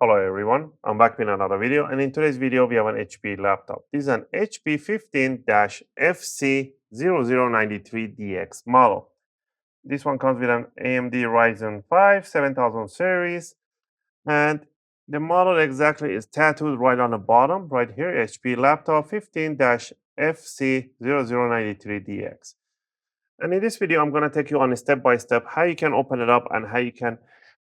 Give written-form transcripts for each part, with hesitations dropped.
Hello everyone, I'm back with another video, and in today's video we have an HP laptop. This is an HP 15-FC0093DX model. This one comes with an AMD Ryzen 5 7000 series, and the model exactly is tattooed right on the bottom, right here, HP laptop 15-FC0093DX. And in this video, I'm going to take you on a step-by-step how you can open it up and how you can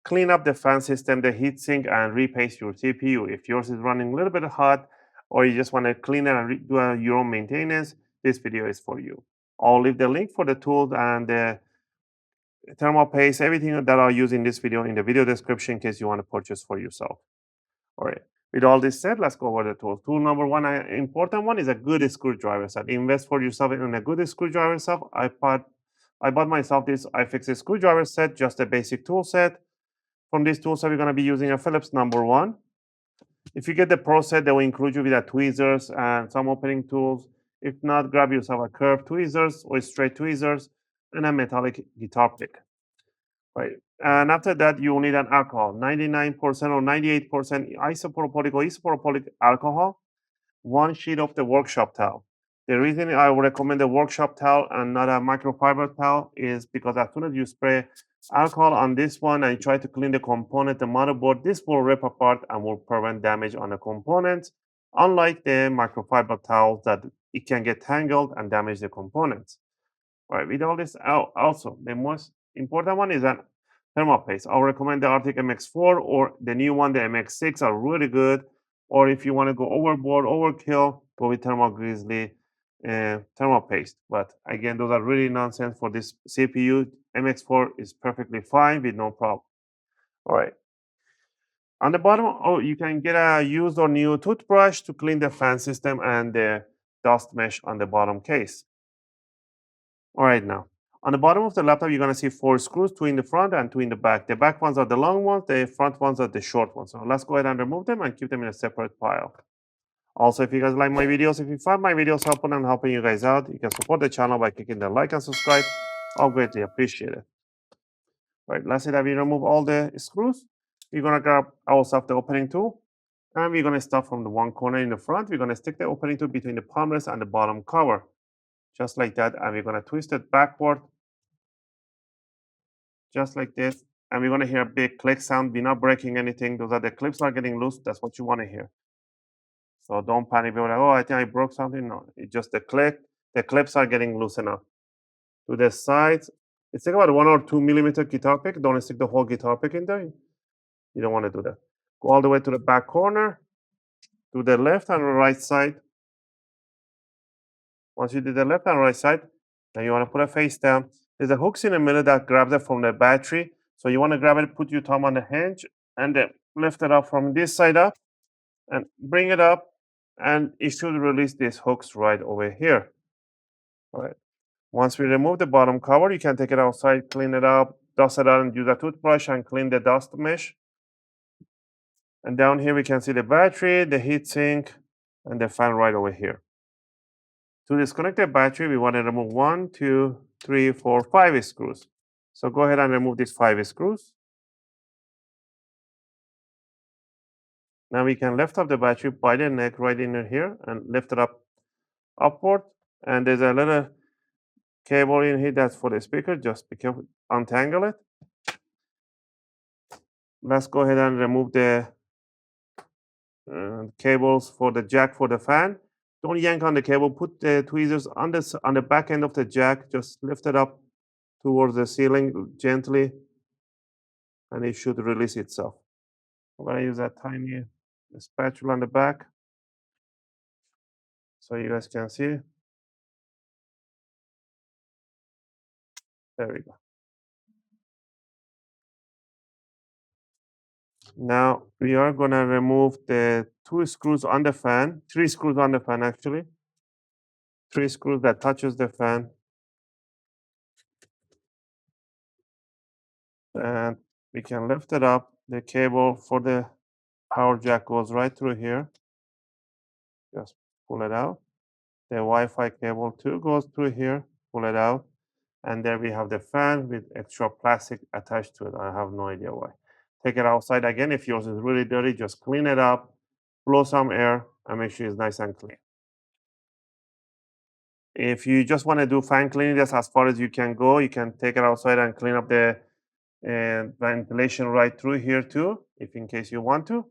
clean up the fan system, the heatsink, and repaste your CPU. If yours is running a little bit hot or you just want to clean it and do your own maintenance, this video is for you. I'll leave the link for the tools and the thermal paste, everything that I'll use in this video in the video description in case you want to purchase for yourself. All right. With all this said, let's go over the tools. Tool number one, important one, is a good screwdriver set. Invest for yourself in a good screwdriver set. I bought myself this iFixit screwdriver set, just a basic tool set. From this tool set, we're going to be using a Phillips number one. If you get the Pro set, they will include you with a tweezers and some opening tools. If not, grab yourself a curved tweezers or straight tweezers and a metallic guitar pick. Right. And after that, you will need an alcohol, 99% or 98% isopropylic or isopropylic alcohol, one sheet of the workshop towel. The reason I would recommend the workshop towel and not a microfiber towel is because as soon as you spray alcohol on this one and you try to clean the component, the motherboard, this will rip apart and will prevent damage on the components, unlike the microfiber towels that it can get tangled and damage the components. All right, with all this out, also, the most important one is an thermal paste. I'll recommend the Arctic MX4 or the new one, the MX6 are really good. Or if you want to go overboard, overkill, go with Thermal Grizzly thermal paste. But again, those are really nonsense for this CPU. MX4 is perfectly fine with no problem. All right. On the bottom, you can get a used or new toothbrush to clean the fan system and the dust mesh on the bottom case. All right, now, on the bottom of the laptop, you're going to see 4 screws, 2 in the front and 2 in the back. The back ones are the long ones, the front ones are the short ones. So let's go ahead and remove them and keep them in a separate pile. Also, if you guys like my videos, if you find my videos helpful and helping you guys out, you can support the channel by clicking the like and subscribe. I'll greatly appreciate it. All right, let's say that we remove all the screws. We're going to grab ourselves the opening tool, and we're going to start from the one corner in the front. We're going to stick the opening tool between the palm rest and the bottom cover, just like that, and we're going to twist it backward, just like this, and we're going to hear a big click sound. We're not breaking anything. Those are the clips are getting loose. That's what you want to hear. So don't panic. Be like, oh, I think I broke something. No, it's just the click. The clips are getting loosened up. To the sides, it's like about 1 or 2 millimeter guitar pick. Don't stick the whole guitar pick in there. You don't want to do that. Go all the way to the back corner, to the left and right side. Once you do the left and right side, then you want to put a face down. There's a hooks in the middle that grabs it from the battery. So you want to grab it, put your thumb on the hinge, and then lift it up from this side up, and bring it up, and it should release these hooks right over here. All right. Once we remove the bottom cover, you can take it outside, clean it up, dust it out, and use a toothbrush and clean the dust mesh. And down here, we can see the battery, the heatsink, and the fan right over here. To disconnect the battery, we want to remove 1, 2, 3, 4, 5 screws. So go ahead and remove these 5 screws. Now we can lift up the battery by the neck right in here and lift it up upward. And there's a little cable in here that's for the speaker. Just be careful, untangle it. Let's go ahead and remove the cables for the jack for the fan. Don't yank on the cable. Put the tweezers on the back end of the jack. Just lift it up towards the ceiling gently, and it should release itself. I'm going to use that tiny spatula on the back so you guys can see. There we go. Now we are going to remove the 2 screws on the fan, 3 screws on the fan actually. 3 screws that touches the fan. And we can lift it up. The cable for the power jack goes right through here. Just pull it out. The Wi-Fi cable too goes through here. Pull it out. And there we have the fan with extra plastic attached to it. I have no idea why. Take it outside again. If yours is really dirty, just clean it up, blow some air, and make sure it's nice and clean. If you just want to do fan cleaning, that's as far as you can go. You can take it outside and clean up the ventilation right through here too, if in case you want to.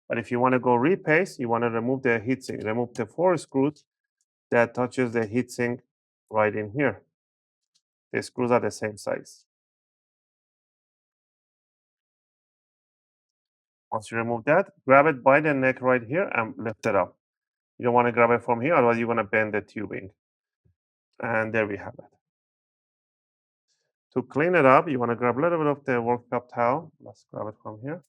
But if you want to go repaste, you want to remove the heatsink, remove the 4 screws that touches the heatsink right in here. The screws are the same size. Once you remove that, grab it by the neck right here and lift it up. You don't want to grab it from here, otherwise you're going to bend the tubing. And there we have it. To clean it up, you want to grab a little bit of the worktop towel. Let's grab it from here.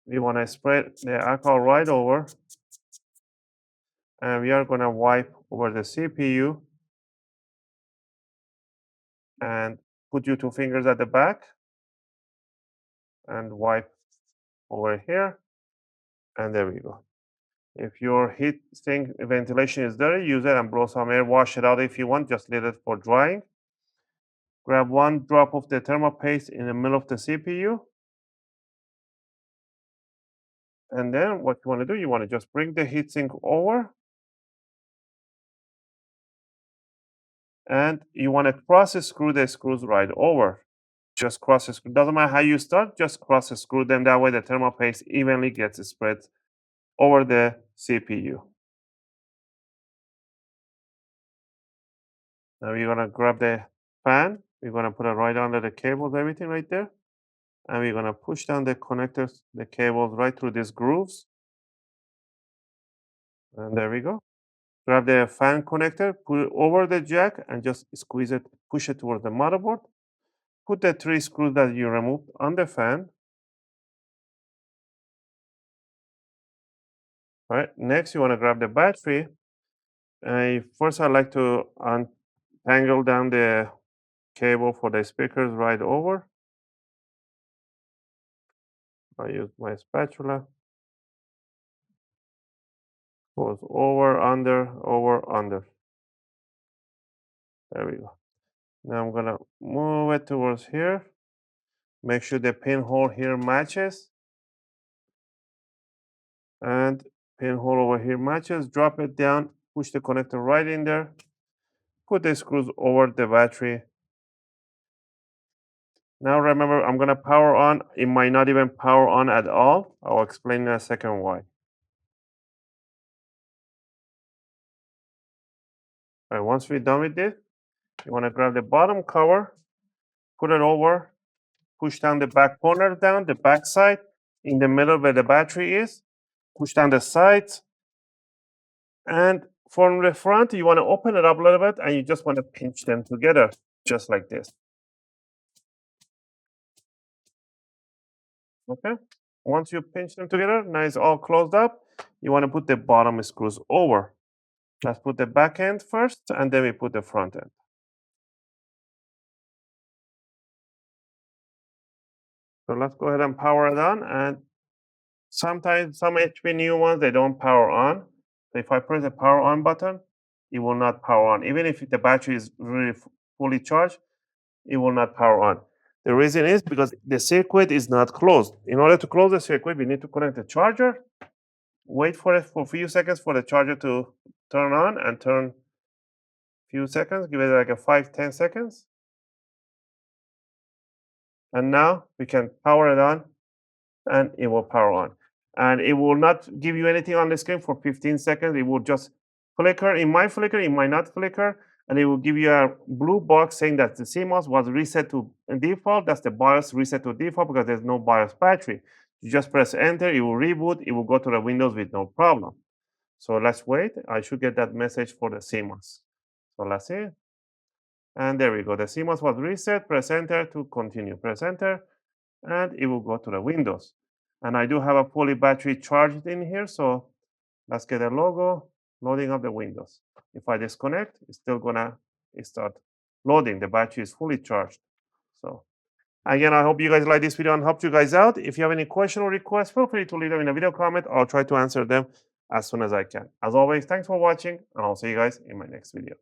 We want to spread the alcohol right over. And we are going to wipe over the CPU and put your 2 fingers at the back and wipe over here. And there we go. If your heat sink ventilation is dirty, use it and blow some air. Wash it out if you want. Just leave it for drying. Grab 1 drop of the thermopaste in the middle of the CPU. And then what you want to do, you want to just bring the heatsink over. And you want to cross screw the screws right over. Just cross screw. Doesn't matter how you start, just cross screw them. That way the thermopaste evenly gets spread over the CPU. Now we're going to grab the fan. We're going to put it right under the cables, everything right there. And we're going to push down the connectors, the cables right through these grooves. And there we go. Grab the fan connector, put it over the jack, and just squeeze it, push it towards the motherboard. Put the 3 screws that you removed on the fan. All right. Next, you want to grab the battery. First, I like to untangle down the cable for the speakers right over. I use my spatula. Goes over, under. There we go. Now I'm gonna move it towards here. Make sure the pinhole here matches. And pinhole over here matches. Drop it down, push the connector right in there. Put the screws over the battery. Now remember, I'm gonna power on. It might not even power on at all. I'll explain in a second why. All right, once we're done with this, you wanna grab the bottom cover, put it over, push down the back corner down, the back side, in the middle where the battery is. Push down the sides. And from the front, you want to open it up a little bit and you just want to pinch them together, just like this. Okay. Once you pinch them together, now it's all closed up. You want to put the bottom screws over. Let's put the back end first, and then we put the front end. So let's go ahead and power it on. And sometimes some HP new ones, they don't power on. So if I press the power on button, it will not power on. Even if the battery is really fully charged, it will not power on. The reason is because the circuit is not closed. In order to close the circuit, we need to connect the charger, wait for it for a few seconds for the charger to turn on and turn a few seconds, give it like a 5-10 seconds. And now we can power it on and it will power on. And it will not give you anything on the screen for 15 seconds. It will just flicker. It might flicker, it might not flicker. And it will give you a blue box saying that the CMOS was reset to default. That's the BIOS reset to default because there's no BIOS battery. You just press enter, it will reboot, it will go to the Windows with no problem. So let's wait. I should get that message for the CMOS. So let's see. And there we go. The CMOS was reset. Press enter to continue. Press enter, and it will go to the Windows. And I do have a fully battery charged in here. So let's get a logo, loading up the Windows. If I disconnect, it's still gonna start loading. The battery is fully charged. So again, I hope you guys like this video and helped you guys out. If you have any question or request, feel free to leave them in a video comment. I'll try to answer them as soon as I can. As always, thanks for watching, and I'll see you guys in my next video.